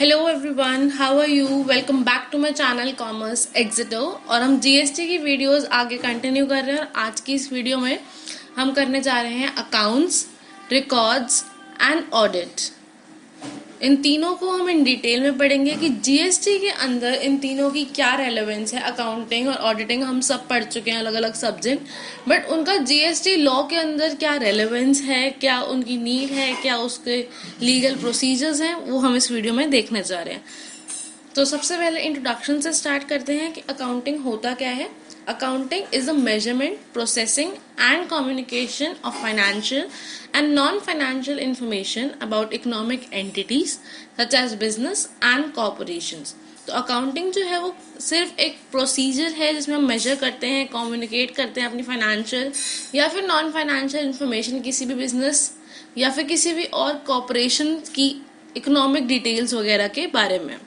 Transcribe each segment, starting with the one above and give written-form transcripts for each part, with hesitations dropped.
Hello everyone, how are you. Welcome back to my channel commerce Exito. और हम GST की videos आगे continue कर रहे हैं और आज की इस वीडियो में हम करने जा रहे हैं अकाउंट्स, रिकॉर्ड्स एंड ऑडिट। इन तीनों को हम इन डिटेल में पढ़ेंगे कि जीएसटी के अंदर इन तीनों की क्या रेलेवेंस है। अकाउंटिंग और ऑडिटिंग हम सब पढ़ चुके हैं, अलग अलग सब्जेक्ट, बट उनका जीएसटी लॉ के अंदर क्या रेलेवेंस है, क्या उनकी नीड है, क्या उसके लीगल प्रोसीजर्स हैं, वो हम इस वीडियो में देखने जा रहे हैं। तो सबसे पहले इंट्रोडक्शन से स्टार्ट करते हैं कि अकाउंटिंग होता क्या है। Accounting is the measurement, processing and communication of financial and non financial information about economic entities such as business and corporations. तो अकाउंटिंग जो है वो सिर्फ एक प्रोसीजर है जिसमें हम मेजर करते हैं, कम्युनिकेट करते हैं अपनी फाइनेंशियल या फिर नॉन फाइनेंशियल इंफॉर्मेशन किसी भी बिजनेस या फिर किसी भी और कॉर्पोरेशन की इकोनॉमिक डिटेल्स वगैरह के बारे में।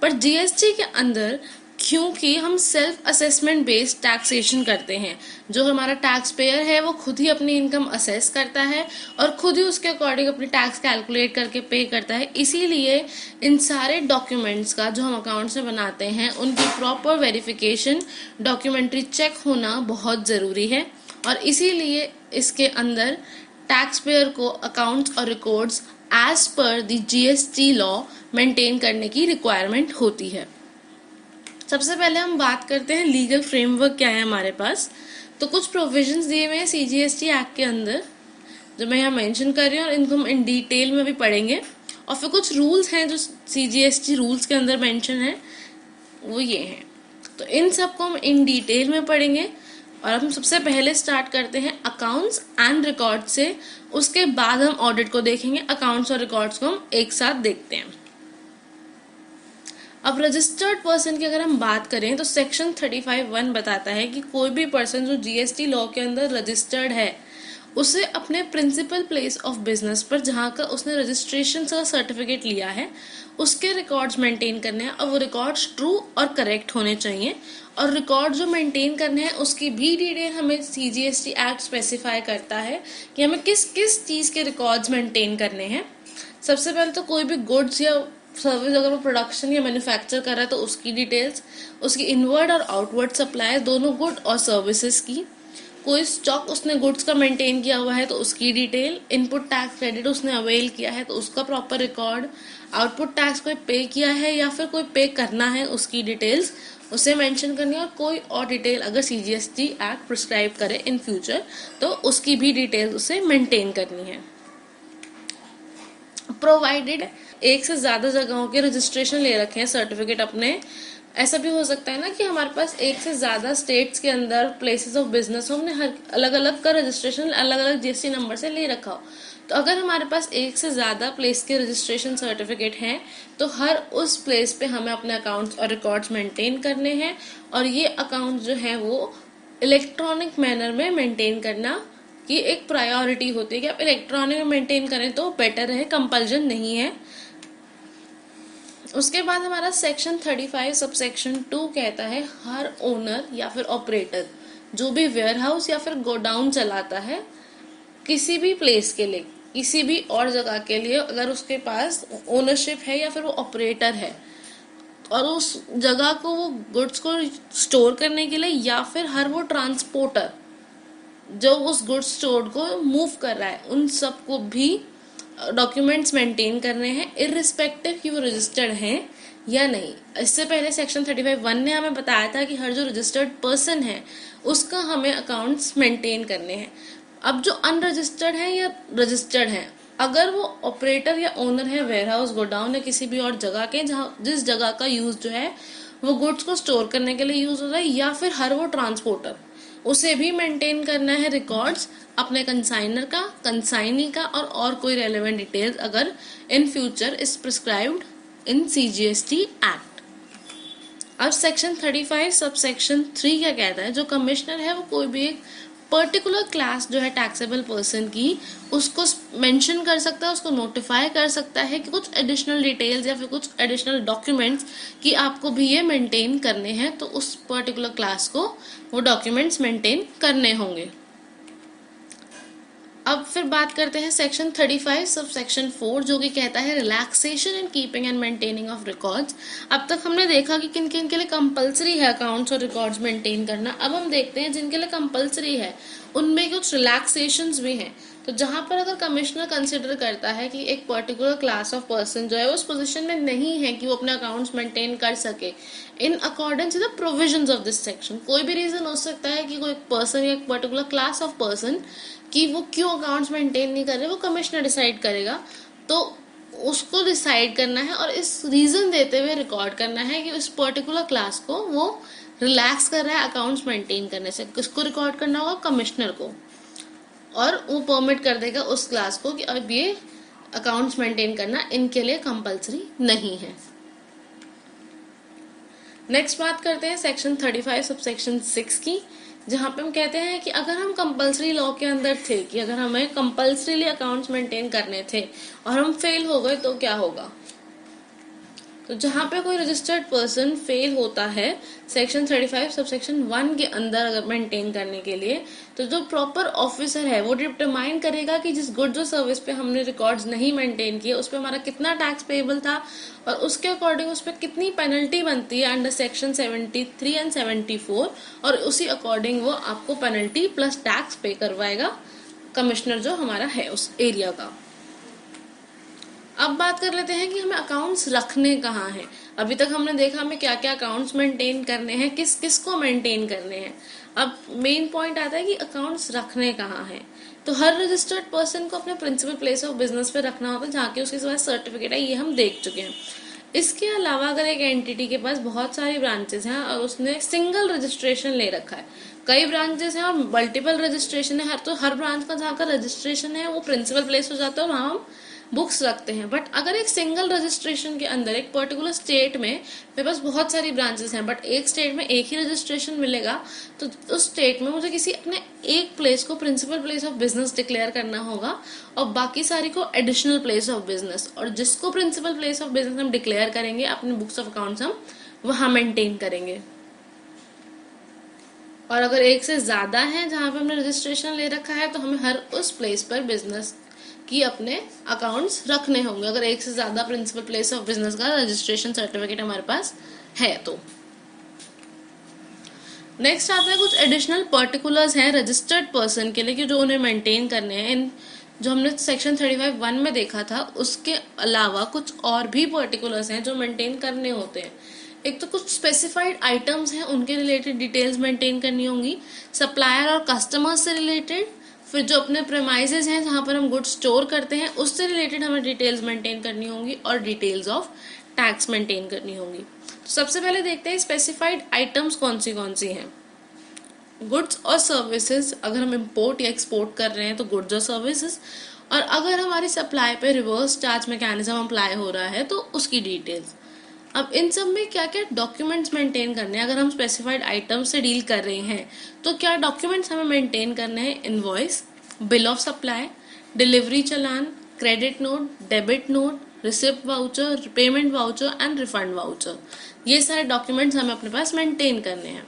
पर जीएसटी के अंदर क्योंकि हम सेल्फ असेसमेंट बेस्ड टैक्सेशन करते हैं, जो हमारा टैक्स पेयर है वो खुद ही अपनी इनकम असेस करता है और खुद ही उसके अकॉर्डिंग अपनी टैक्स कैलकुलेट करके पे करता है। इसीलिए इन सारे डॉक्यूमेंट्स का जो हम अकाउंट्स में बनाते हैं उनकी प्रॉपर वेरिफिकेशन, डॉक्यूमेंट्री चेक होना बहुत ज़रूरी है। और इसीलिए इसके अंदर टैक्स पेयर को अकाउंट्स और records as per the GST law maintain करने की रिक्वायरमेंट होती है। सबसे पहले हम बात करते हैं लीगल फ्रेमवर्क क्या है हमारे पास। तो कुछ प्रोविजंस दिए हुए हैं सीजीएसटी एक्ट के अंदर जो मैं यहाँ मेंशन कर रही हूँ और इनको हम इन डिटेल में भी पढ़ेंगे। और फिर कुछ रूल्स हैं जो सीजीएसटी रूल्स के अंदर मेंशन है, वो ये हैं। तो इन सबको हम इन डिटेल में पढ़ेंगे। और हम सबसे पहले स्टार्ट करते हैं अकाउंट्स एंड रिकॉर्ड से, उसके बाद हम ऑडिट को देखेंगे। अकाउंट्स और रिकॉर्ड्स को हम एक साथ देखते हैं। अब रजिस्टर्ड पर्सन की अगर हम बात करें तो सेक्शन 35(1) बताता है कि कोई भी पर्सन जो जीएसटी लॉ के अंदर रजिस्टर्ड है उसे अपने प्रिंसिपल प्लेस ऑफ बिजनेस पर जहाँ का उसने रजिस्ट्रेशन का सर्टिफिकेट लिया है उसके रिकॉर्ड्स मेंटेन करने हैं और वो रिकॉर्ड्स ट्रू और करेक्ट होने चाहिए। और रिकॉर्ड जो मेंटेन करने हैं उसकी भी डिटेल हमें सीजीएसटी एक्ट स्पेसिफाई करता है कि हमें किस किस चीज़ के रिकॉर्ड्स मेंटेन करने हैं। सबसे पहले तो कोई भी गुड्स या सर्विस अगर वो प्रोडक्शन या मैन्युफैक्चर कर रहा है तो उसकी डिटेल्स, उसकी इनवर्ड और आउटवर्ड सप्लाई दोनों गुड और सर्विसेज की, कोई स्टॉक उसने गुड्स का मेंटेन किया हुआ है तो उसकी डिटेल, इनपुट टैक्स क्रेडिट उसने अवेल किया है तो उसका प्रॉपर रिकॉर्ड, आउटपुट टैक्स कोई पे किया है या फिर कोई पे करना है उसकी डिटेल्स उसे मेंशन करनी है। और कोई और डिटेल अगर सीजीएसटी एक्ट प्रिस्क्राइब करे इन फ्यूचर तो उसकी भी डिटेल्स उसे मेंटेन करनी है। प्रोवाइडेड एक से ज़्यादा जगहों के रजिस्ट्रेशन ले रखे हैं सर्टिफिकेट अपने। ऐसा भी हो सकता है ना कि हमारे पास एक से ज़्यादा स्टेट्स के अंदर प्लेसेस ऑफ बिजनेस हो, हमने हर अलग अलग का रजिस्ट्रेशन अलग अलग जीएसटी नंबर से ले रखा हो। तो अगर हमारे पास एक से ज़्यादा प्लेस के रजिस्ट्रेशन सर्टिफिकेट हैं तो हर उस प्लेस पे हमें अपने अकाउंट्स और रिकॉर्ड्स मेंटेन करने हैं। और ये अकाउंट जो है वो इलेक्ट्रॉनिक मैनर में मेंटेन करना की एक प्रायोरिटी होती है कि आप इलेक्ट्रॉनिक में मेंटेन करें तो बेटर है, कंपल्जन नहीं है। उसके बाद हमारा सेक्शन 35 सबसेक्शन 2 कहता है हर ओनर या फिर ऑपरेटर जो भी वेयरहाउस या फिर गोडाउन चलाता है किसी भी प्लेस के लिए, किसी भी और जगह के लिए, अगर उसके पास ओनरशिप है या फिर वो ऑपरेटर है और उस जगह को वो गुड्स को स्टोर करने के लिए या फिर हर वो ट्रांसपोर्टर जो उस गुड्स स्टोर को मूव कर रहा है उन सबको भी डॉक्यूमेंट्स मेंटेन करने हैं इररिस्पेक्टिव कि वो रजिस्टर्ड हैं या नहीं। इससे पहले सेक्शन 35(1) ने हमें बताया था कि हर जो रजिस्टर्ड पर्सन है उसका हमें अकाउंट्स मेंटेन करने हैं। अब जो अनरजिस्टर्ड है या रजिस्टर्ड है, अगर वो ऑपरेटर या ओनर है वेयरहाउस, गोडाउन या किसी भी और जगह के जहाँ जिस जगह का यूज जो है वो गुड्स को स्टोर करने के लिए यूज हो रहा है या फिर हर वो ट्रांसपोर्टर, उसे भी मेंटेन करना है रिकॉर्ड्स अपने कंसाइनर का, कंसाइनी का और कोई रेलेवेंट डिटेल्स अगर in future is prescribed in CGST act. अब सेक्शन 35 सबसेक्शन 3 क्या कहता है, जो कमिश्नर है वो कोई भी एक पर्टिकुलर क्लास जो है टैक्सेबल पर्सन की उसको मेंशन कर सकता है, उसको नोटिफाई कर सकता है कि कुछ एडिशनल डिटेल्स या फिर कुछ एडिशनल डॉक्यूमेंट्स कि आपको भी ये मेंटेन करने हैं, तो उस पर्टिकुलर क्लास को वो डॉक्यूमेंट्स मेंटेन करने होंगे। अब फिर बात करते हैं सेक्शन 35 सब सेक्शन 4 जो कि कहता है relaxation in keeping and maintaining of records. अब तक हमने देखा कि किन किन के लिए कंपलसरी है अकाउंट्स और रिकॉर्ड्स मेंटेन करना। अब हम देखते हैं जिनके लिए कंपलसरी है उनमें कुछ रिलैक्सेशंस भी हैं। तो जहां पर अगर कमिश्नर कंसिडर करता है कि एक पर्टिकुलर क्लास ऑफ पर्सन जो है उस पोजीशन में नहीं है कि वो अपने अकाउंट्स मेंटेन कर सके in accordance to the provisions of this section, कोई भी रीजन हो सकता है कि कोई पर्सन या एक पर्टिकुलर क्लास ऑफ पर्सन कि वो क्यों अकाउंट्स मेंटेन नहीं कर रहे, वो कमिश्नर डिसाइड करेगा। तो उसको डिसाइड करना है और इस रीजन देते हुए रिकॉर्ड करना है कि उस पर्टिकुलर क्लास को वो रिलैक्स कर रहा है अकाउंट्स मेंटेन करने से। किसको रिकॉर्ड करना होगा? कमिश्नर को, और वो परमिट कर देगा उस क्लास को कि अब ये अकाउंट्स मेंटेन करना इनके लिए कंपलसरी नहीं है। नेक्स्ट बात करते हैं सेक्शन 35 सब सेक्शन 6 की, जहां पे हम कहते हैं कि अगर हम कंपलसरी लॉ के अंदर थे कि अगर हमें कंपलसरीली अकाउंट्स मेंटेन करने थे और हम फेल हो गए तो क्या होगा। तो जहां पे कोई रजिस्टर्ड पर्सन फेल होता है सेक्शन 35 सब सेक्शन 1 के अंदर अगर मेंटेन करने के लिए, तो जो प्रॉपर ऑफिसर है वो डिटरमाइन करेगा कि जिस गुड्स और सर्विस पे हमने रिकॉर्ड्स नहीं मेंटेन किए उस पे हमारा कितना टैक्स पेबल था और उसके अकॉर्डिंग उस पर कितनी पेनल्टी बनती है अंडर सेक्शन 73 एंड 74, और उसी अकॉर्डिंग वो आपको पेनल्टी प्लस टैक्स पे करवाएगा कमिश्नर जो हमारा है उस एरिया का। अब बात कर लेते हैं कि हमें अकाउंट्स रखने कहाँ हैं। अभी तक हमने देखा हमें क्या क्या अकाउंट्स मेंटेन करने हैं, किस किस को मेंटेन करने हैं। अब मेन पॉइंट आता है कि अकाउंट्स रखने कहाँ हैं। तो हर रजिस्टर्ड पर्सन को अपने प्रिंसिपल प्लेस ऑफ बिजनेस पे रखना होता है जहाँ की उसके पास सर्टिफिकेट है, ये हम देख चुके हैं। इसके अलावा अगर एक एंटिटी के पास बहुत सारी ब्रांचेस हैं और उसने सिंगल रजिस्ट्रेशन ले रखा है, कई ब्रांचेस हैं और मल्टीपल रजिस्ट्रेशन है, तो हर ब्रांच का जहाँ का रजिस्ट्रेशन है वो प्रिंसिपल प्लेस हो जाता है, वहाँ हम बुक्स रखते हैं। बट अगर एक सिंगल रजिस्ट्रेशन के अंदर एक पर्टिकुलर स्टेट में मेरे पास बहुत सारी ब्रांचेस हैं बट एक स्टेट में एक ही रजिस्ट्रेशन मिलेगा, तो उस स्टेट में मुझे किसी अपने एक प्लेस को principal place of business declare करना होगा और बाकी सारी को एडिशनल प्लेस ऑफ बिजनेस, और जिसको प्रिंसिपल प्लेस ऑफ बिजनेस हम डिक्लेयर करेंगे अपने बुक्स ऑफ अकाउंट्स हम वहां मेंटेन करेंगे। और अगर एक से ज्यादा है जहां पे हमने रजिस्ट्रेशन ले रखा है तो हमें हर उस प्लेस पर बिजनेस कि अपने अकाउंट्स रखने होंगे, अगर एक से ज्यादा प्रिंसिपल प्लेस ऑफ बिजनेस का रजिस्ट्रेशन सर्टिफिकेट हमारे पास है तो। नेक्स्ट आता है कुछ एडिशनल पर्टिकुलर्स हैं रजिस्टर्ड पर्सन के लिए कि जो उन्हें मेंटेन करने हैं। इन जो हमने सेक्शन 35(1) में देखा था उसके अलावा कुछ और भी पर्टिकुलर्स हैं जो मेंटेन करने होते हैं। एक तो कुछ स्पेसिफाइड आइटम्स हैं, उनके रिलेटेड डिटेल्स मेंटेन करनी होंगी, सप्लायर और कस्टमर से रिलेटेड, फिर जो अपने प्रेमाइसेस हैं जहां पर हम गुड्स स्टोर करते हैं उससे रिलेटेड हमें डिटेल्स मेंटेन करनी होंगी, और डिटेल्स ऑफ टैक्स मेंटेन करनी होंगी। तो सबसे पहले देखते हैं स्पेसिफाइड आइटम्स कौन सी हैं। गुड्स और सर्विसेज, अगर हम इंपोर्ट या एक्सपोर्ट कर रहे हैं तो गुड्स और सर्विसेज, और अगर हमारी सप्लाई पे रिवर्स चार्ज मैकेनिज्म अप्लाई हो रहा है तो उसकी डिटेल्स। अब इन सब में क्या क्या डॉक्यूमेंट्स मेंटेन करने हैं। अगर हम स्पेसिफाइड आइटम्स से डील कर रहे हैं तो क्या डॉक्यूमेंट्स हमें मेंटेन करने हैं? Invoice, bill of supply, delivery challan, credit note, debit note, receipt voucher, payment voucher and refund voucher, ये सारे डॉक्यूमेंट्स हमें अपने पास मेंटेन करने हैं।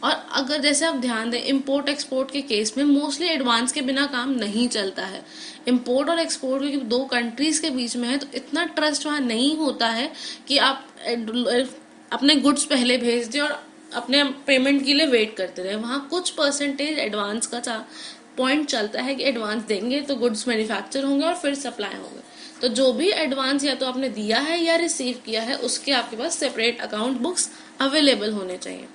और अगर जैसे आप ध्यान दें इम्पोर्ट एक्सपोर्ट के केस में मोस्टली एडवांस के बिना काम नहीं चलता है। इम्पोर्ट और एक्सपोर्ट क्योंकि दो कंट्रीज के बीच में है तो इतना ट्रस्ट वहाँ नहीं होता है कि आप अपने गुड्स पहले भेज दें और अपने पेमेंट के लिए वेट करते रहे। वहाँ कुछ परसेंटेज एडवांस का पॉइंट चलता है कि एडवांस देंगे तो गुड्स मैन्युफैक्चर होंगे और फिर सप्लाई होंगे। तो जो भी एडवांस या तो आपने दिया है या रिसीव किया है उसके आपके पास सेपरेट अकाउंट बुक्स अवेलेबल होने चाहिए।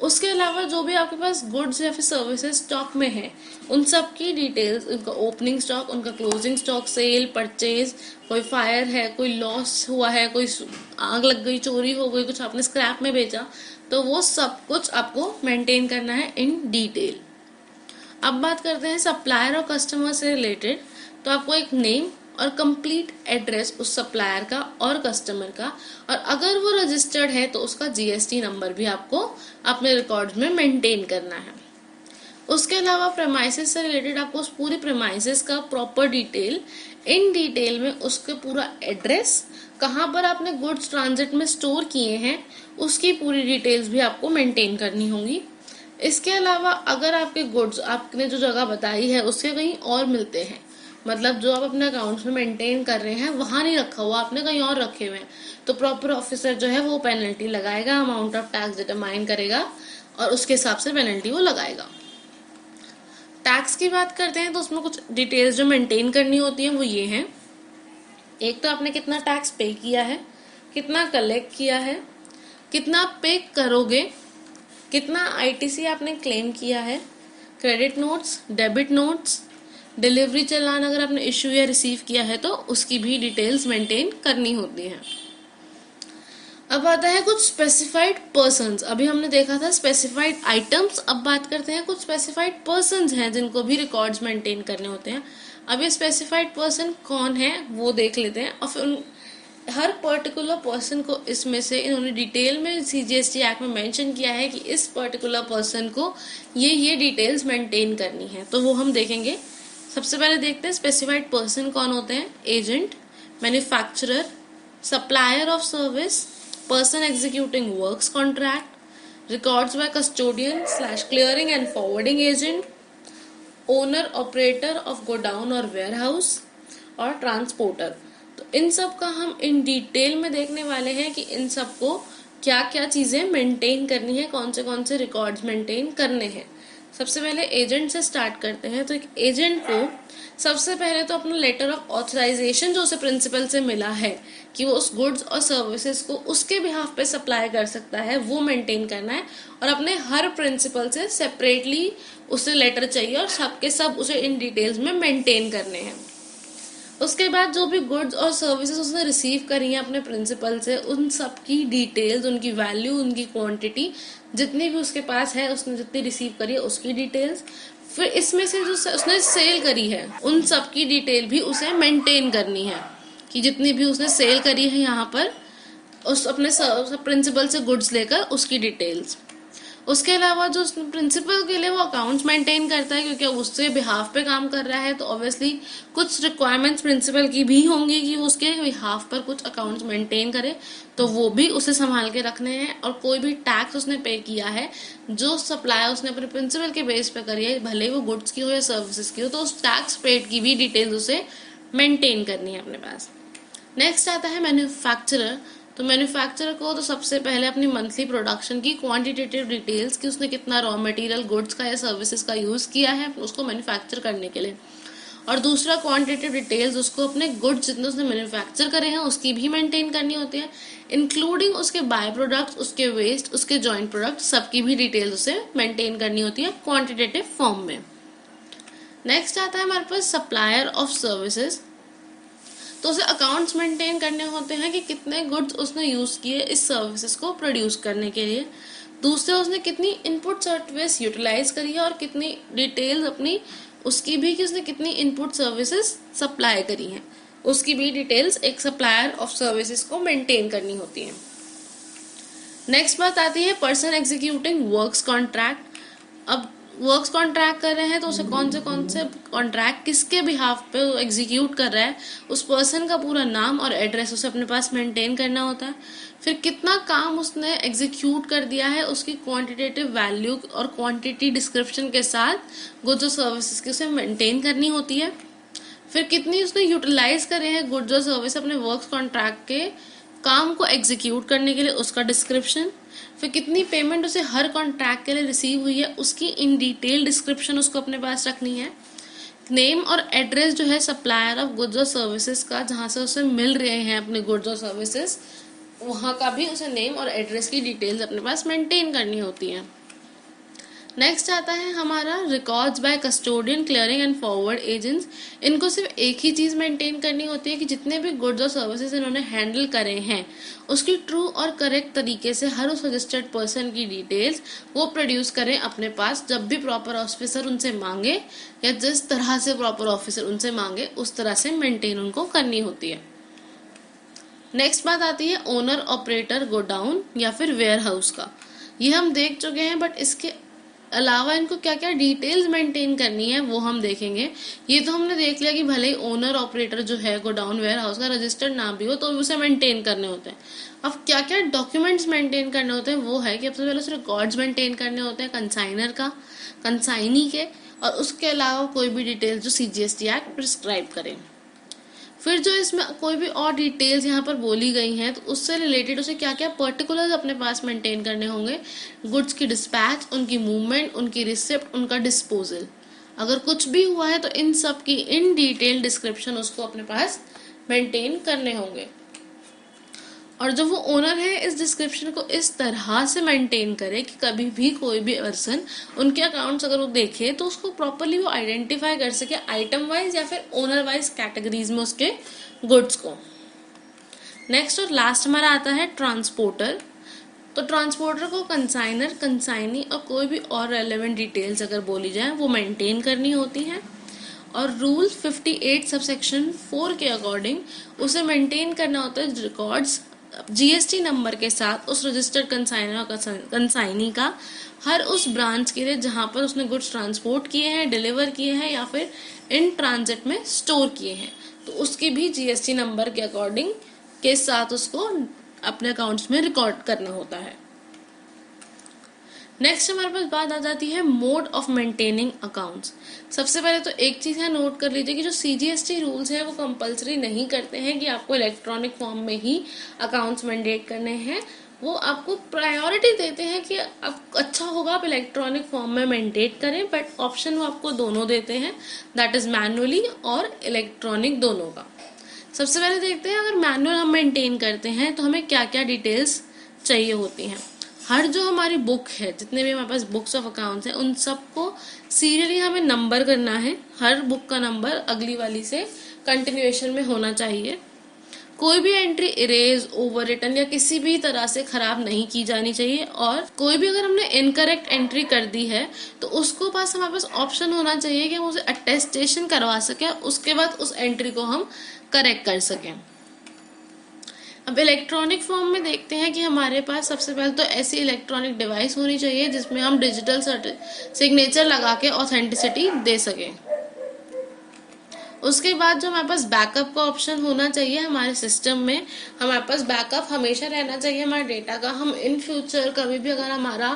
उसके अलावा जो भी आपके पास गुड्स या फिर सर्विसेज स्टॉक में है उन सब की डिटेल्स, उनका ओपनिंग स्टॉक, उनका क्लोजिंग स्टॉक, सेल, परचेज, कोई फायर है, कोई लॉस हुआ है, कोई आग लग गई, चोरी हो गई, कुछ आपने स्क्रैप में बेचा, तो वो सब कुछ आपको मेंटेन करना है इन डिटेल। अब बात करते हैं सप्लायर और कस्टमर से रिलेटेड। तो आपको एक नेम और कंप्लीट एड्रेस उस सप्लायर का और कस्टमर का, और अगर वो रजिस्टर्ड है तो उसका जीएसटी नंबर भी आपको अपने रिकॉर्ड्स में मेंटेन करना है। उसके अलावा प्रेमाइसेस से रिलेटेड आपको उस पूरी प्रेमाइसेस का प्रॉपर डिटेल, इन डिटेल में उसके पूरा एड्रेस, कहाँ पर आपने गुड्स ट्रांजिट में स्टोर किए हैं उसकी पूरी डिटेल्स भी आपको मेंटेन करनी होंगी। इसके अलावा अगर आपके गुड्स आपने जो जगह बताई है उसके कहीं और मिलते हैं, मतलब जो आप अपने अकाउंट्स में मेंटेन कर रहे हैं वहां नहीं रखा हुआ, आपने कहीं और रखे हुए हैं, तो प्रॉपर ऑफिसर जो है वो पेनल्टी लगाएगा, अमाउंट ऑफ टैक्स डिटरमाइन करेगा और उसके हिसाब से पेनल्टी वो लगाएगा। टैक्स की बात करते हैं तो उसमें कुछ डिटेल्स जो मेंटेन करनी होती है वो ये हैं। एक तो आपने कितना टैक्स पे किया है, कितना कलेक्ट किया है, कितना पे करोगे, कितना आईटीसी आपने क्लेम किया है, credit notes, debit notes, delivery challan अगर आपने इश्यू या रिसीव किया है तो उसकी भी डिटेल्स मेंटेन करनी होती है। अब आता है कुछ स्पेसिफाइड पर्सन्स। अभी हमने देखा था स्पेसिफाइड आइटम्स, अब बात करते हैं कुछ स्पेसिफाइड पर्सन्स हैं जिनको भी रिकॉर्ड्स मेंटेन करने होते हैं। अब ये स्पेसिफाइड पर्सन कौन है वो देख लेते हैं और फिर हर पर्टिकुलर पर्सन को इसमें से इन्होंने डिटेल में सीजीएसटी एक्ट में मेंशन किया है कि इस पर्टिकुलर पर्सन को ये डिटेल्स मेंटेन करनी है, तो वो हम देखेंगे। सबसे पहले देखते हैं स्पेसिफाइड पर्सन कौन होते हैं। Agent, manufacturer, supplier of service, person executing works contract, records by custodian / clearing and forwarding agent, owner operator of godown और warehouse और transporter। तो इन सब का हम इन डिटेल में देखने वाले हैं कि इन सब को क्या क्या चीजें मेंटेन करनी है, कौन से रिकॉर्ड्स मेंटेन करने हैं। सबसे पहले एजेंट से स्टार्ट करते हैं। तो एक एजेंट को सबसे पहले तो अपना लेटर ऑफ ऑथराइजेशन जो उसे प्रिंसिपल से मिला है कि वो उस गुड्स और सर्विसेज को उसके बिहाफ पे सप्लाई कर सकता है वो मेंटेन करना है, और अपने हर प्रिंसिपल से सेपरेटली उसे लेटर चाहिए और सबके सब उसे इन डिटेल्स में मेंटेन करने हैं। उसके बाद जो भी गुड्स और सर्विसेज उसने रिसीव करी हैं अपने प्रिंसिपल से, उन सब की डिटेल्स, उनकी वैल्यू, उनकी क्वांटिटी, जितनी भी उसके पास है, उसने जितनी रिसीव करी है उसकी डिटेल्स, फिर इसमें से जो उसने सेल करी है उन सब की डिटेल भी उसे मेंटेन करनी है कि जितनी भी उसने सेल करी है यहाँ पर उस अपने प्रिंसिपल से गुड्स लेकर उसकी डिटेल्स। उसके अलावा जो प्रिंसिपल के लिए वो अकाउंट्स मेंटेन करता है क्योंकि उससे बिहाफ पे काम कर रहा है, तो ऑब्वियसली कुछ रिक्वायरमेंट्स प्रिंसिपल की भी होंगी कि उसके बिहाफ पर कुछ अकाउंट्स मेंटेन करे, तो वो भी उसे संभाल के रखने हैं। और कोई भी टैक्स उसने पे किया है, जो सप्लाई उसने अपने प्रिंसिपल के बेस पे करी है, भले ही वो गुड्स की हो या सर्विसेज की हो, तो उस टैक्स पेड की भी डिटेल्स उसे मेंटेन करनी है अपने पास। नेक्स्ट आता है मैन्युफैक्चरर। तो मैन्युफैक्चरर को तो सबसे पहले अपनी मंथली प्रोडक्शन की क्वांटिटेटिव डिटेल्स कि उसने कितना रॉ मटेरियल गुड्स का या सर्विसेज का यूज किया है उसको मैन्युफैक्चर करने के लिए, और दूसरा क्वांटिटेटिव डिटेल्स उसको अपने गुड्स जितने उसने मैन्युफैक्चर करे हैं उसकी भी मेंटेन करनी होती है, इंक्लूडिंग उसके बाय प्रोडक्ट्स, उसके वेस्ट, उसके जॉइंट प्रोडक्ट, सबकी भी डिटेल्स उसे मेंटेन करनी होती है क्वांटिटेटिव फॉर्म में। नेक्स्ट आता है हमारे पास सप्लायर ऑफ सर्विसेज। तो उसे अकाउंट्स मेंटेन करने होते हैं कि कितने गुड्स उसने यूज किए इस सर्विसेज को प्रोड्यूस करने के लिए, दूसरे उसने कितनी इनपुट सर्विस यूटिलाइज करी है और कितनी डिटेल्स अपनी उसकी भी कि उसने कितनी इनपुट सर्विसेज सप्लाई करी हैं, उसकी भी डिटेल्स एक सप्लायर ऑफ सर्विसेज को मेंटेन करनी होती है। नेक्स्ट बात आती है पर्सन एग्जीक्यूटिंग वर्क्स कॉन्ट्रैक्ट। अब वर्क्स कॉन्ट्रैक्ट कर रहे हैं तो उसे कौन से कॉन्ट्रैक्ट किसके बिहाफ पे एग्जीक्यूट कर रहा है, उस पर्सन का पूरा नाम और एड्रेस उसे अपने पास मेंटेन करना होता है। फिर कितना काम उसने एग्जीक्यूट कर दिया है उसकी क्वांटिटेटिव वैल्यू और क्वांटिटी डिस्क्रिप्शन के साथ गुड्स और सर्विसेज की उसे मेंटेन करनी होती है। फिर कितनी उसने यूटिलाइज करे हैं गुड्स और सर्विस अपने वर्क्स कॉन्ट्रैक्ट के काम को एग्जीक्यूट करने के लिए, उसका डिस्क्रिप्शन। फिर कितनी पेमेंट उसे हर कॉन्ट्रैक्ट के लिए रिसीव हुई है उसकी इन डिटेल डिस्क्रिप्शन उसको अपने पास रखनी है। नेम और एड्रेस जो है सप्लायर ऑफ गुड्स और सर्विसेज का, जहाँ से उसे मिल रहे हैं अपने गुड्स और सर्विसेज, वहाँ का भी उसे नेम और एड्रेस की डिटेल्स अपने पास मेंटेन करनी होती है। नेक्स्ट आता है हमारा records by custodian, clearing and forward agents. इनको सिर्फ एक ही चीज़ मेंटेन करनी होती है कि जितने भी गुड्स और सर्विसेज इन्होंने हैंडल करे हैं उसकी ट्रू और करेक्ट तरीके से हर उस रजिस्टर्ड पर्सन की डिटेल्स वो प्रोड्यूस करें अपने पास, जब भी प्रॉपर ऑफिसर उनसे मांगे या जिस तरह से प्रॉपर ऑफिसर उनसे मांगे उस तरह से मेंटेन उनको करनी होती है। नेक्स्ट बात आती है ओनर ऑपरेटर गोडाउन या फिर वेयर हाउस का। ये हम देख चुके हैं, बट इसके अलावा इनको क्या क्या डिटेल्स मेंटेन करनी है वो हम देखेंगे। ये तो हमने देख लिया कि भले ही ओनर ऑपरेटर जो है गोडाउन वेयर हाउस का रजिस्टर्ड ना भी हो तो उसे मेंटेन करने होते हैं। अब क्या क्या डॉक्यूमेंट्स मेंटेन करने होते हैं वो है कि सबसे पहले उसे रिकॉर्ड्स मेंटेन करने होते हैं कंसाइनर का, कंसाइनी के, और उसके अलावा कोई भी डिटेल जो CGST एक्ट प्रिस्क्राइब करे। फिर जो इसमें कोई भी और डिटेल्स यहाँ पर बोली गई हैं तो उससे रिलेटेड उसे क्या क्या पर्टिकुलर्स अपने पास मेंटेन करने होंगे। गुड्स की डिस्पैच, उनकी मूवमेंट, उनकी रिसिप्ट, उनका डिस्पोजल, अगर कुछ भी हुआ है तो इन सब की इन डिटेल डिस्क्रिप्शन उसको अपने पास मेंटेन करने होंगे। और जो वो ओनर है इस डिस्क्रिप्शन को इस तरह से मेंटेन करे कि कभी भी कोई भी पर्सन उनके अकाउंट्स अगर वो देखे तो उसको प्रॉपरली वो आइडेंटिफाई कर सके आइटम वाइज या फिर ओनर वाइज कैटेगरीज में उसके गुड्स को। नेक्स्ट और लास्ट हमारा आता है ट्रांसपोर्टर। तो ट्रांसपोर्टर को कंसाइनर, कंसाइनी और कोई भी और रेलेवेंट डिटेल्स अगर बोली जाए वो मेंटेन करनी होती हैं। और रूल 58 सबसेक्शन 4 के अकॉर्डिंग उसे मेंटेन करना होता है रिकॉर्ड्स GST नंबर के साथ उस रजिस्टर्ड कंसाइनर कंसाइनी का हर उस ब्रांच के लिए जहां पर उसने गुड्स ट्रांसपोर्ट किए हैं, डिलीवर किए हैं या फिर इन ट्रांजिट में स्टोर किए हैं, तो उसकी भी GST नंबर के अकॉर्डिंग के साथ उसको अपने अकाउंट्स में रिकॉर्ड करना होता है। नेक्स्ट हमारे पास बात आ जाती है मोड ऑफ मेंटेनिंग अकाउंट्स। सबसे पहले तो एक चीज है नोट कर लीजिए कि जो CGST रूल्स है वो कंपलसरी नहीं करते हैं कि आपको इलेक्ट्रॉनिक फॉर्म में ही अकाउंट्स मेंटेन करने हैं। वो आपको प्रायोरिटी देते हैं कि आप अच्छा होगा आप इलेक्ट्रॉनिक फॉर्म में मेंटेन करें, बट ऑप्शन वो आपको दोनों देते हैं, दैट इज मैनुअली और इलेक्ट्रॉनिक दोनों का। सबसे पहले देखते हैं अगर मैनुअल हम मेंटेन करते हैं तो हमें क्या क्या डिटेल्स चाहिए होती हैं। हर जो हमारी बुक है, जितने भी हमारे पास बुक्स ऑफ अकाउंट्स हैं, उन सबको सीरियली हमें नंबर करना है। हर बुक का नंबर अगली वाली से कंटिन्यूएशन में होना चाहिए। कोई भी एंट्री इरेज, ओवर रिटन या किसी भी तरह से खराब नहीं की जानी चाहिए। और कोई भी अगर हमने इनकरेक्ट एंट्री कर दी है तो उसको पास हमारे पास ऑप्शन होना चाहिए कि हम उसे अटेस्टेशन करवा सकें, उसके बाद उस एंट्री को हम करेक्ट कर सकें। अब इलेक्ट्रॉनिक फॉर्म में देखते हैं कि हमारे पास सबसे पहले तो ऐसी इलेक्ट्रॉनिक डिवाइस होनी चाहिए जिसमें हम डिजिटल सिग्नेचर लगा के ऑथेंटिसिटी दे सकें। उसके बाद जो हमारे पास बैकअप का ऑप्शन होना चाहिए हमारे सिस्टम में, हमारे पास बैकअप हमेशा रहना चाहिए हमारे डेटा का। हम इन फ्यूचर कभी भी अगर हमारा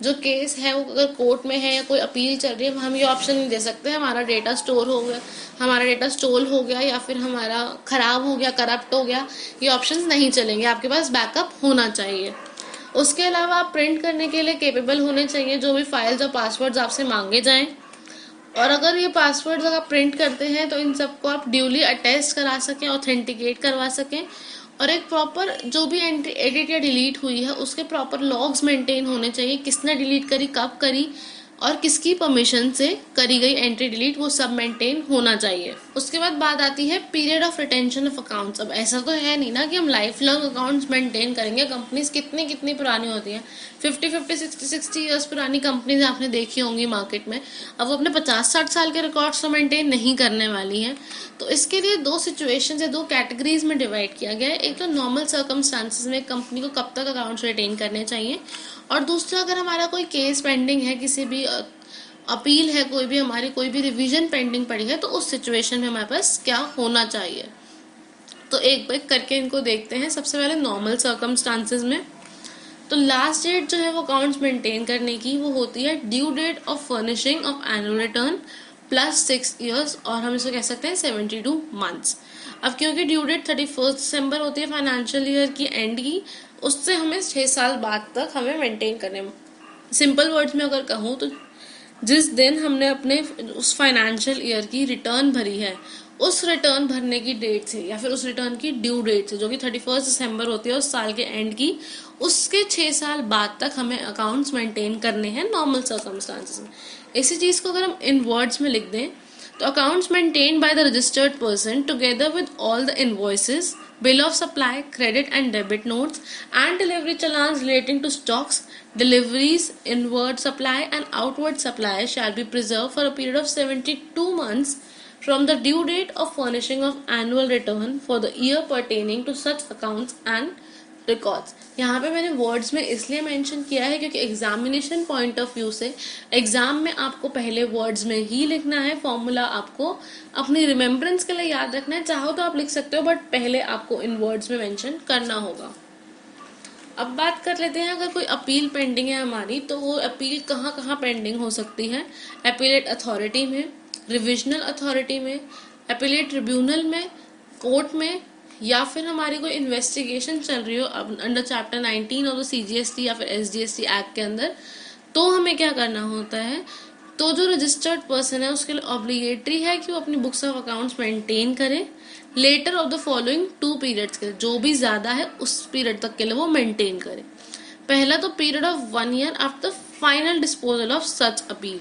जो केस है वो अगर कोर्ट में है या कोई अपील चल रही है, हम ये ऑप्शन नहीं दे सकते हमारा डेटा स्टोर हो गया, हमारा डेटा स्टोल हो गया या फिर हमारा खराब हो गया, करप्ट हो गया, ये ऑप्शंस नहीं चलेंगे। आपके पास बैकअप होना चाहिए। उसके अलावा आप प्रिंट करने के लिए केपेबल होने चाहिए जो भी फाइल्स और पासवर्ड्स आपसे मांगे जाएं। और अगर ये पासवर्ड्स अगर आप प्रिंट करते हैं तो इन सबको आप ड्यूली अटेस्ट करा सकें, ऑथेंटिकेट करवा सकें। और एक प्रॉपर जो भी एंट्री एडिट या डिलीट हुई है उसके प्रॉपर लॉग्स मेंटेन होने चाहिए, किसने डिलीट करी, कब करी और किसकी परमिशन से करी गई एंट्री डिलीट, वो सब मेंटेन होना चाहिए। उसके बाद बात आती है period of retention of accounts. अब ऐसा तो है नहीं ना कि हम लाइफ लॉन्ग अकाउंट्स मेंटेन करेंगे। कंपनीज कितनी पुरानी होती हैं, 50-60 ईयर्स पुरानी कंपनीज आपने देखी होंगी मार्केट में। अब वो अपने 50-60 साल के रिकॉर्ड्स तो मेंटेन नहीं करने वाली हैं। तो इसके लिए दो सिचुएशन या दो कैटेगरीज में डिवाइड किया गया है। एक तो नॉर्मल सर्कमस्टांसिस में कंपनी को कब तक अकाउंट्स रिटेन करने चाहिए, और दूसरा अगर हमारा कोई केस पेंडिंग है, किसी भी अपील है, कोई भी हमारी कोई भी रिवीजन पेंडिंग पड़ी है, तो उस सिचुएशन में हमारे पास क्या होना चाहिए। तो एक एक करके इनको देखते हैं। सबसे पहले नॉर्मल सर्कमस्टांसिस में तो लास्ट डेट जो है वो अकाउंट्स मेंटेन करने की वो होती है due date of furnishing of annual return plus 6 years, और हम इसे कह सकते हैं 72 मंथ्स। अब क्योंकि ड्यू डेट 31 दिसंबर होती है फाइनेंशियल ईयर की एंड की, उससे हमें 6 साल बाद तक हमें मेंटेन करने। सिंपल वर्ड्स में अगर कहूँ तो जिस दिन हमने अपने उस फाइनेंशियल ईयर की रिटर्न भरी है उस रिटर्न भरने की डेट से या फिर उस रिटर्न की ड्यू डेट से, जो कि 31 दिसंबर होती है उस साल के एंड की, उसके 6 साल बाद तक हमें अकाउंट्स मेंटेन करने हैं नॉर्मल सर्कमस्टांसेस में। इसी चीज को अगर हम इन वर्ड्स में लिख दें तो accounts maintain by the registered person together with all the invoices, bill of supply, credit and debit notes and delivery challans relating to stocks, deliveries, inward supply and outward supply shall be preserved for a period of 72 months from the due date of furnishing of annual return for the year pertaining to such accounts and records. यहाँ पे मैंने words में इसलिए mention किया है क्योंकि examination point of view से exam में आपको पहले वर्ड्स में ही लिखना है, फॉर्मूला आपको अपनी रिमेम्बरेंस के लिए याद रखना है। चाहो तो आप लिख सकते हो, बट पहले आपको इन वर्ड्स में मेंशन करना होगा। अब बात कर लेते हैं, अगर कोई अपील पेंडिंग है हमारी, तो वो अपील कहाँ कहाँ पेंडिंग हो सकती है। अपीलेट अथॉरिटी में, रिविजनल अथॉरिटी में, अपीलेट ट्रिब्यूनल में, कोर्ट में, या फिर हमारी कोई इन्वेस्टिगेशन चल रही हो अंडर चैप्टर 19 और CGST या फिर SGST एक्ट के अंदर, तो हमें क्या करना होता है। तो जो रजिस्टर्ड पर्सन है उसके लिए ऑब्लिगेटरी है कि वो अपनी बुक्स ऑफ अकाउंट्स मेंटेन करे later of the following 2 periods के, जो भी ज्यादा है उस पीरियड तक के लिए वो मेंटेन करे। पहला तो period of 1 year after final disposal of such appeal,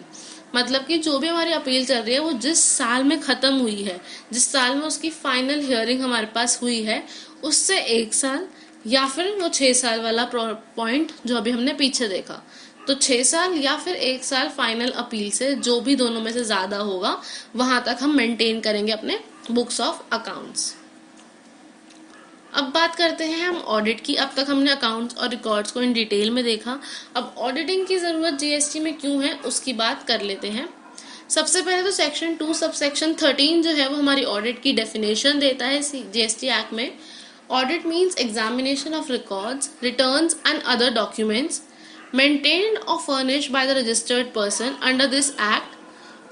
मतलब कि जो भी हमारी अपील चल रही है वो जिस साल में खत्म हुई है, जिस साल में उसकी फाइनल हियरिंग हमारे पास हुई है, उससे 1 साल या फिर वो 6 साल वाला पॉइंट जो अभी हमने पीछे देखा, तो 6 साल या फिर 1 साल फाइनल अपील से, जो भी दोनों में से ज्यादा होगा वहां तक हम मेंटेन करेंगे अपने बुक्स ऑफ अकाउंट्स। अब बात करते हैं हम ऑडिट की। अब तक हमने अकाउंट्स और रिकॉर्ड्स को इन डिटेल में देखा। अब ऑडिटिंग की जरूरत जीएसटी में क्यों है उसकी बात कर लेते हैं। सबसे पहले तो सेक्शन 2 सब सेक्शन 13 जो है वो हमारी ऑडिट की डेफिनेशन देता है जीएसटी एक्ट में। Audit means examination of records, returns and other documents maintained or furnished by the registered person under this act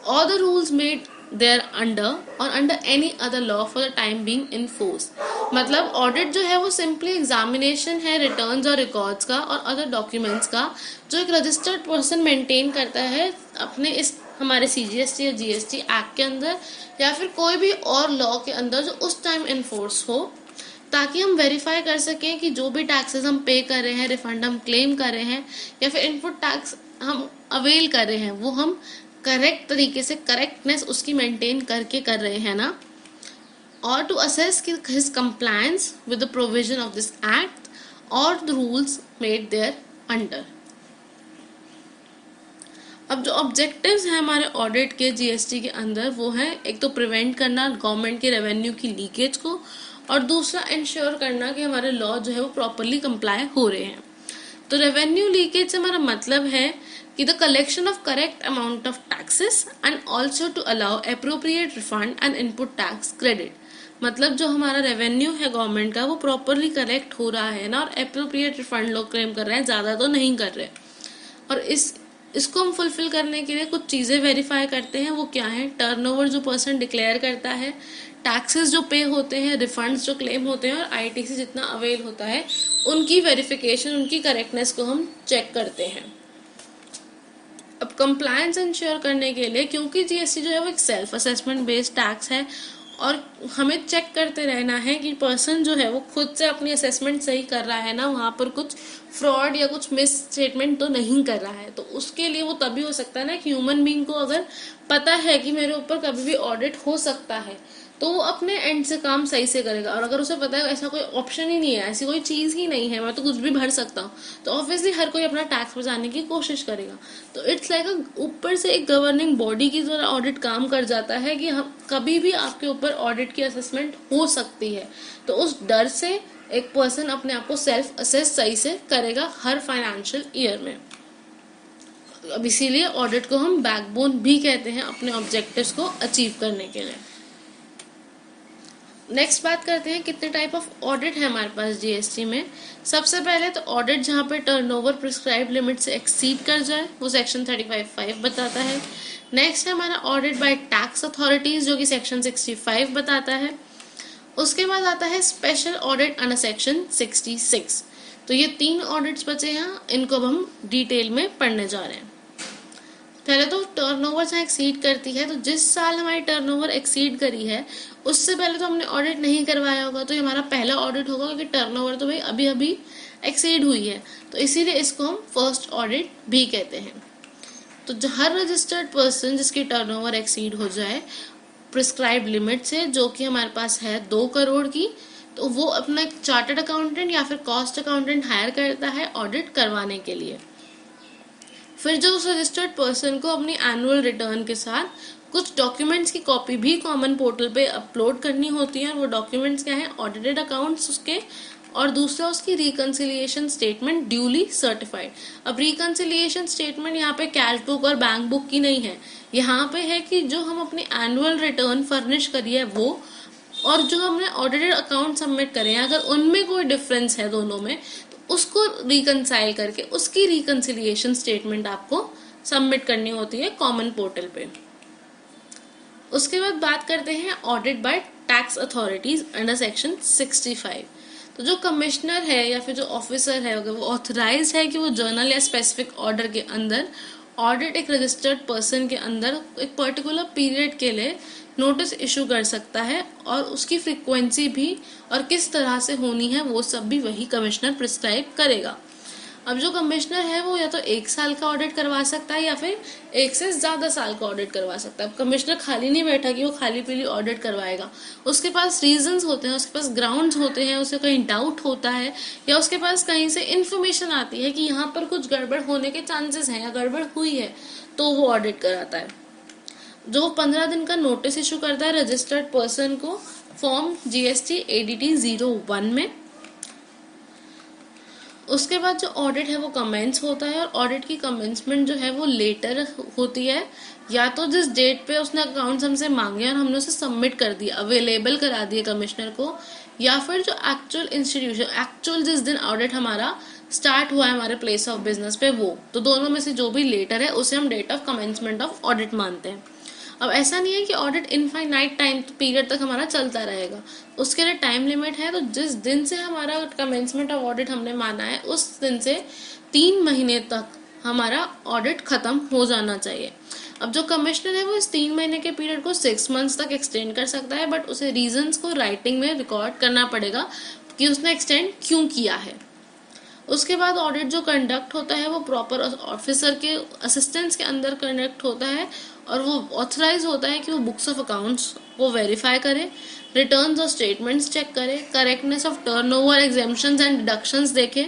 or the rules made there under or under any other law for the time being in force। मतलब audit जो है वो simply examination है returns और records का और other documents का, जो एक रजिस्टर्ड पर्सन मेंटेन करता है अपने इस हमारे CGST या GST एक्ट के अंदर या फिर कोई भी और लॉ के अंदर जो उस टाइम इन्फोर्स हो, ताकि हम वेरीफाई कर सकें कि जो भी टैक्सेस हम पे कर रहे हैं, रिफंड हम क्लेम कर रहे हैं या फिर इनपुट टैक्स हम अवेल कर रहे हैं, वो हम करेक्ट तरीके से, करेक्टनेस उसकी मेंटेन करके कर रहे हैं ना, और to assess his compliance with the provision of this act और the rules made thereunder. अब जो ऑब्जेक्टिव्स हैं हमारे ऑडिट के जीएसटी के अंदर, वो है एक तो प्रिवेंट करना गवर्नमेंट के रेवेन्यू की लीकेज को, और दूसरा इंश्योर करना कि हमारे लॉ जो है वो प्रॉपरली कंप्लाई हो रहे हैं। तो रेवेन्यू लीकेज से हमारा मतलब है कि the collection of correct amount of taxes and also to allow appropriate refund and input tax credit. मतलब जो हमारा रेवेन्यू है गवर्नमेंट का वो प्रॉपरली कलेक्ट हो रहा है ना, और एप्रोप्रिएट रिफंड लोग क्लेम कर रहे हैं, ज्यादा तो नहीं कर रहे। और इसको हम फुलफिल करने के लिए कुछ चीजें वेरीफाई करते हैं। वो क्या है? टर्नओवर जो पर्सन डिक्लेयर करता है, टैक्सेस जो पे होते हैं, रिफंड्स जो क्लेम होते हैं, और आईटीसी जितना अवेल होता है, उनकी वेरिफिकेशन, उनकी करेक्टनेस को हम चेक करते हैं। अब कंप्लायंस इंश्योर करने के लिए, क्योंकि जीएसटी जो है वो एक सेल्फ असेसमेंट बेस्ड टैक्स है और हमें चेक करते रहना है कि पर्सन जो है वो खुद से अपनी असेसमेंट सही कर रहा है ना, वहाँ पर कुछ फ्रॉड या कुछ मिस स्टेटमेंट तो नहीं कर रहा है। तो उसके लिए वो तभी हो सकता है ना कि ह्यूमन बीइंग को अगर पता है कि मेरे ऊपर कभी भी ऑडिट हो सकता है, तो वो अपने एंड से काम सही से करेगा। और अगर उसे पता है ऐसा कोई ऑप्शन ही नहीं है, ऐसी कोई चीज ही नहीं है, मैं तो कुछ भी भर सकता हूँ, तो ऑब्वियसली हर कोई अपना टैक्स बचाने की कोशिश करेगा। तो इट्स लाइक ऊपर से एक गवर्निंग बॉडी की तरह ऑडिट काम कर जाता है कि हम कभी भी आपके ऊपर ऑडिट की असेसमेंट हो सकती है। तो उस डर से एक पर्सन अपने आप को सेल्फ असेस सही से करेगा हर फाइनेंशियल ईयर में। अब इसीलिए ऑडिट को हम बैकबोन भी कहते हैं अपने ऑब्जेक्टिव्स को अचीव करने के लिए। नेक्स्ट बात करते हैं कितने टाइप ऑफ ऑडिट है हमारे पास जीएसटी में। सबसे पहले तो ऑडिट जहाँ पे टर्नओवर प्रिस्क्राइब लिमिट से एक्सीड कर जाए, वो सेक्शन 35(5) बताता है। नेक्स्ट है हमारा ऑडिट बाय टैक्स अथॉरिटीज, जो कि सेक्शन 65 बताता है। उसके बाद आता है स्पेशल ऑडिट अंडर सेक्शन 66। तो ये 3 ऑडिट्स बचे हैं, इनको अब हम डिटेल में पढ़ने जा रहे हैं। पहले तो टर्नओवर जहाँ एक्सीड करती है, तो जिस साल हमारी टर्नओवर एक्सीड करी है उससे पहले तो हमने ऑडिट नहीं करवाया होगा, तो ये हमारा पहला ऑडिट होगा, क्योंकि टर्नओवर तो भाई अभी अभी एक्सीड हुई है, तो इसीलिए इसको हम फर्स्ट ऑडिट भी कहते हैं। तो हर रजिस्टर्ड पर्सन जिसकी टर्नओवर एक्सीड हो जाए प्रिस्क्राइब लिमिट से, जो कि हमारे पास है 2 करोड़ की, तो वो अपना एक चार्टर्ड अकाउंटेंट या फिर कॉस्ट अकाउंटेंट हायर करता है ऑडिट करवाने के लिए। फिर जो उस रजिस्टर्ड पर्सन को अपनी एनुअल रिटर्न के साथ कुछ डॉक्यूमेंट्स की कॉपी भी कॉमन पोर्टल पे अपलोड करनी होती है, और वो डॉक्यूमेंट्स क्या है? ऑडिटेड अकाउंट्स उसके और दूसरा उसकी रिकंसिलिएशन स्टेटमेंट ड्यूली सर्टिफाइड। अब रिकंसिलिएशन स्टेटमेंट यहाँ पे कैश बुक और बैंक बुक की नहीं है, यहाँ पे है कि जो हम अपनी एनुअल रिटर्न फर्निश करी है वो, और जो हमने ऑडिटेड अकाउंट सबमिट करे हैं अगर उनमें कोई डिफरेंस है दोनों में तो उसको रिकंसाइल करके उसकी रिकंसिलिएशन स्टेटमेंट आपको सबमिट करनी होती है कॉमन पोर्टल पे। उसके बाद बात करते हैं audit bye tax authorities under section 65। तो जो कमिश्नर है या फिर जो ऑफिसर है अगर वो ऑथराइज है कि वो जर्नल या स्पेसिफिक ऑर्डर के अंदर ऑडिट एक रजिस्टर्ड पर्सन के अंदर एक पर्टिकुलर पीरियड के लिए नोटिस इशू कर सकता है, और उसकी फ्रीक्वेंसी भी और किस तरह से होनी है वो सब भी वही कमिश्नर प्रिस्क्राइब करेगा। अब जो कमिश्नर है वो या तो 1 साल का ऑडिट करवा सकता है या फिर 1 से ज़्यादा साल का ऑडिट करवा सकता है। अब कमिश्नर खाली नहीं बैठा कि वो खाली पीली ऑडिट करवाएगा, उसके पास रीजंस होते हैं, उसके पास ग्राउंड्स होते हैं, उसे कहीं डाउट होता है या उसके पास कहीं से इन्फॉर्मेशन आती है कि यहाँ पर कुछ गड़बड़ होने के चांसेस हैं या गड़बड़ हुई है, तो वो ऑडिट कराता है। जो 15 दिन का नोटिस इशू करता है रजिस्टर्ड पर्सन को फॉर्म GST ADT 01 में। उसके बाद जो ऑडिट है वो कमेंस होता है, और ऑडिट की कमेंसमेंट जो है वो लेटर होती है, या तो जिस डेट पे उसने अकाउंट्स हमसे मांगे और हमने उसे सबमिट कर दिया, अवेलेबल करा दिए कमिश्नर को, या फिर जो एक्चुअल इंस्टीट्यूशन एक्चुअल जिस दिन ऑडिट हमारा स्टार्ट हुआ है हमारे प्लेस ऑफ बिजनेस पे वो, तो दोनों में से जो भी लेटर है उसे हम date of commencement of audit मानते हैं। अब ऐसा नहीं है कि ऑडिट इनफाइनाइट टाइम पीरियड तक हमारा चलता रहेगा, उसके लिए टाइम लिमिट है। तो जिस दिन से हमारा कमेंसमेंट ऑफ ऑडिट हमने माना है उस दिन से 3 महीने तक हमारा ऑडिट खत्म हो जाना चाहिए। अब जो कमिश्नर है वो इस 3 महीने के पीरियड को 6 मंथ्स तक एक्सटेंड कर सकता है, बट उसे रीजंस को राइटिंग में रिकॉर्ड करना पड़ेगा कि उसने एक्सटेंड क्यों किया है। उसके बाद ऑडिट जो कंडक्ट होता है वो प्रॉपर ऑफिसर के असिस्टेंस के अंदर कंडक्ट होता है, और वो ऑथराइज होता है कि वो बुक्स ऑफ अकाउंट्स को वेरीफाई करे, रिटर्न्स और स्टेटमेंट्स चेक करे, correctness of turnover, exemptions and deductions देखे,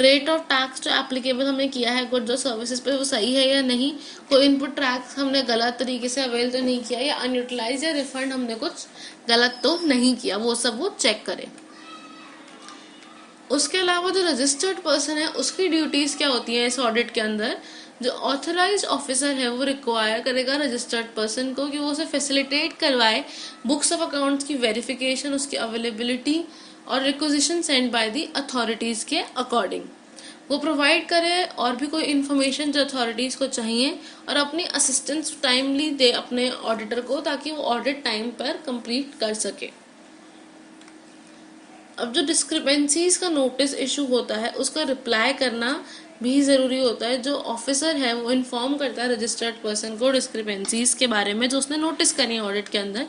रेट ऑफ टैक्स जो एप्लीकेबल हमने किया है गुड्स और सर्विसेज पे वो सही है या नहीं, कोई इनपुट टैक्स हमने गलत तरीके से अवेल तो नहीं किया, या अनयूटिलाइज या रिफंड हमने कुछ गलत तो नहीं किया, वो सब वो चेक करे। उसके अलावा जो रजिस्टर्ड पर्सन है उसकी ड्यूटीज क्या होती हैं इस ऑडिट के अंदर, जो ऑथराइज्ड ऑफिसर है वो रिक्वायर करेगा रजिस्टर्ड पर्सन को कि वो उसे फैसिलिटेट करवाए बुक्स ऑफ अकाउंट्स की वेरिफिकेशन, उसकी अवेलेबिलिटी और requisition send by the authorities के अकॉर्डिंग वो प्रोवाइड करे, और भी कोई इन्फॉर्मेशन जो अथॉरिटीज को चाहिए, और अपनी असिस्टेंस टाइमली दे अपने ऑडिटर को ताकि वो ऑडिट टाइम पर कंप्लीट कर सके। अब जो डिस्क्रिपेंसीज का नोटिस इशू होता है उसका रिप्लाई करना भी ज़रूरी होता है। जो ऑफिसर है वो इन्फॉर्म करता है रजिस्टर्ड पर्सन को डिस्क्रिपेंसीज के बारे में जो उसने नोटिस करी है ऑडिट के अंदर,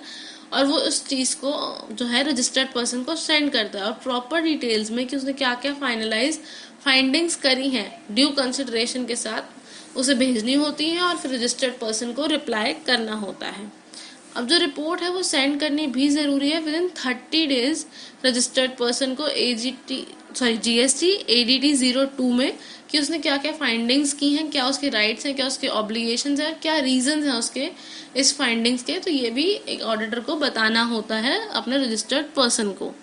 और वो उस चीज़ को जो है रजिस्टर्ड पर्सन को सेंड करता है, और प्रॉपर डिटेल्स में कि उसने क्या क्या फाइनलाइज फाइंडिंग्स करी हैं ड्यू कंसिडरेशन के साथ उसे भेजनी होती है, और फिर रजिस्टर्ड पर्सन को रिप्लाई करना होता है। अब जो रिपोर्ट है वो सेंड करनी भी ज़रूरी है with in 30 days registered person को GST ADT 02 में, कि उसने क्या क्या फाइंडिंग्स की हैं, क्या उसके राइट्स हैं, क्या उसके ऑब्लिगेशंस हैं, क्या रीजंस हैं उसके इस फाइंडिंग्स के, तो ये भी एक ऑडिटर को बताना होता है अपने रजिस्टर्ड पर्सन को।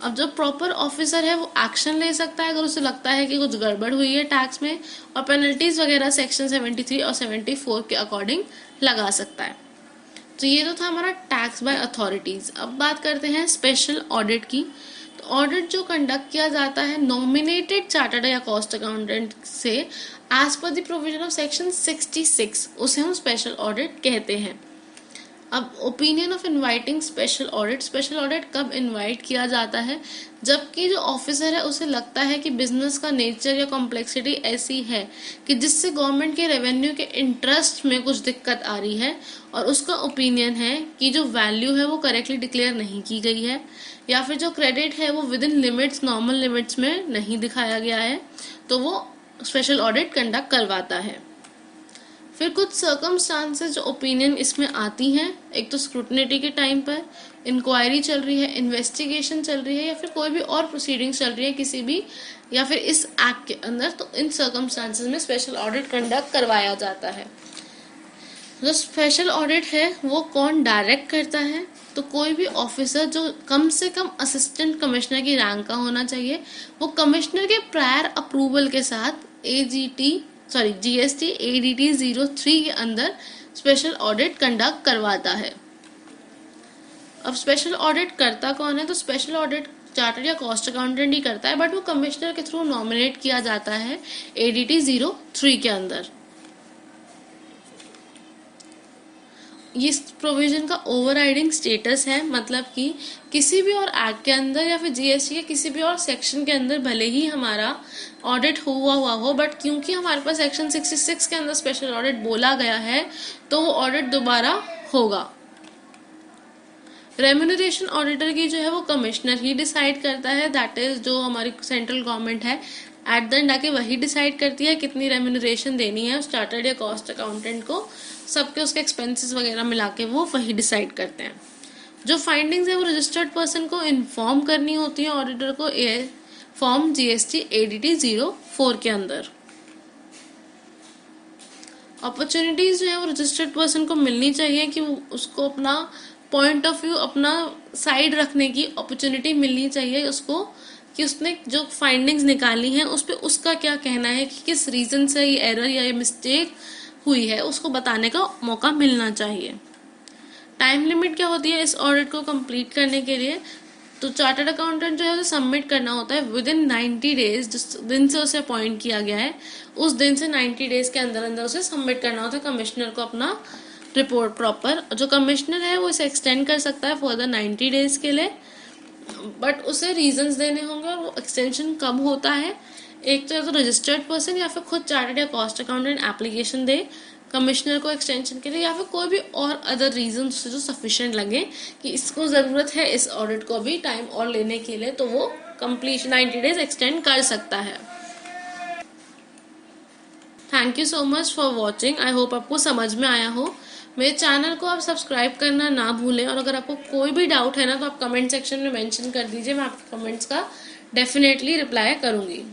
अब जो प्रॉपर ऑफिसर है वो एक्शन ले सकता है अगर उसे लगता है कि कुछ गड़बड़ हुई है टैक्स में, और पेनल्टीज वगैरह सेक्शन 73 और 74 के अकॉर्डिंग लगा सकता है। तो ये तो था हमारा टैक्स बाय अथॉरिटीज। अब बात करते हैं स्पेशल ऑडिट की। तो ऑडिट जो कंडक्ट किया जाता है नॉमिनेटेड चार्टर्ड या कॉस्ट अकाउंटेंट से as per the provision of section 66, उसे हम स्पेशल ऑडिट कहते हैं। अब opinion of inviting special audit कब इनवाइट किया जाता है, जबकि जो ऑफिसर है उसे लगता है कि बिजनेस का नेचर या कॉम्प्लेक्सिटी ऐसी है कि जिससे गवर्नमेंट के रेवेन्यू के इंटरेस्ट में कुछ दिक्कत आ रही है, और उसका ओपिनियन है कि जो वैल्यू है वो करेक्टली डिक्लेयर नहीं की गई है, या फिर जो क्रेडिट है वो with in limits normal limits में नहीं दिखाया गया है, तो वो स्पेशल ऑडिट कंडक्ट करवाता है। फिर कुछ सर्कमस्टांसेस जो ओपिनियन इसमें आती हैं, एक तो स्क्रूटनिटी के टाइम पर इंक्वायरी चल रही है, इन्वेस्टिगेशन चल रही है, या फिर कोई भी और प्रोसीडिंग्स चल रही है किसी भी या फिर इस एक्ट के अंदर, तो इन सर्कमस्टांसेस में स्पेशल ऑडिट कंडक्ट करवाया जाता है। जो स्पेशल ऑडिट है वो कौन डायरेक्ट करता है, तो कोई भी ऑफिसर जो कम से कम असिस्टेंट कमिश्नर की रैंक का होना चाहिए, वो कमिश्नर के प्रायर अप्रूवल के साथ जीएसटी एडीटी 03 के अंदर स्पेशल ऑडिट कंडक्ट करवाता है। अब स्पेशल ऑडिट करता कौन है, तो स्पेशल ऑडिट चार्टर्ड या कॉस्ट अकाउंटेंट ही करता है, बट वो कमिश्नर के थ्रू नॉमिनेट किया जाता है एडीटी 03 के अंदर। इस प्रोविजन का ओवरराइडिंग स्टेटस है, मतलब कि किसी भी और एक्ट के अंदर या फिर जीएसटी के किसी भी और सेक्शन के अंदर भले ही हमारा ऑडिट हुआ हो, बट क्योंकि हमारे पास सेक्शन 66 के अंदर स्पेशल ऑडिट बोला गया है तो वो ऑडिट दोबारा होगा। रेम्यूनरेशन ऑडिटर की जो है वो कमिश्नर ही डिसाइड करता है, दैट इज जो हमारी सेंट्रल गवर्नमेंट है एट द एंड आके वही डिसाइड करती है कितनी रेम्यूनरेशन देनी है उस चार्टर्ड या कॉस्ट अकाउंटेंट को, सबके उसके एक्सपेंसेस वगैरह मिला के वो वही डिसाइड करते हैं। जो फाइंडिंग्स है वो रजिस्टर्ड पर्सन को इन्फॉर्म करनी होती है ऑडिटर को फॉर्म जीएसटी एडीटी 04 के अंदर। अपॉर्चुनिटीज जो है वो रजिस्टर्ड पर्सन को मिलनी चाहिए कि उसको अपना पॉइंट ऑफ व्यू, अपना साइड रखने की अपॉर्चुनिटी मिलनी चाहिए उसको, कि उसने जो फाइंडिंग्स निकाली हैं उस पर उसका क्या कहना है, कि किस रीजन से ये एरर या ये मिस्टेक हुई है, उसको बताने का मौका मिलना चाहिए। टाइम लिमिट क्या होती है इस ऑडिट को कंप्लीट करने के लिए, तो चार्टर्ड अकाउंटेंट जो है उसे सबमिट करना होता है विद इन 90 डेज, जिस दिन से उसे अपॉइंट किया गया है उस दिन से 90 डेज के अंदर अंदर उसे सबमिट करना होता है कमिश्नर को अपना रिपोर्ट प्रॉपर। जो कमिश्नर है वो इसे एक्सटेंड कर सकता है फॉर द 90 डेज के लिए, बट उसे रीजंस देने होंगे और वो एक्सटेंशन कब होता है, एक तो या तो रजिस्टर्ड पर्सन या फिर खुद चार्टर्ड या कॉस्ट अकाउंटेंट एप्लीकेशन दे कमिश्नर को एक्सटेंशन के लिए, या फिर कोई भी और अदर रीजन जो सफिशिएंट लगे कि इसको ज़रूरत है इस ऑडिट को भी टाइम और लेने के लिए, तो वो कंप्लीशन 90 डेज एक्सटेंड कर सकता है। Thank you so much for watching. I hope आपको समझ में आया हो। मेरे चैनल को आप सब्सक्राइब करना ना भूलें, और अगर आपको कोई भी डाउट है ना तो आप कमेंट सेक्शन में मेंशन कर दीजिए, मैं आपके कमेंट्स का डेफिनेटली रिप्लाई करूँगी।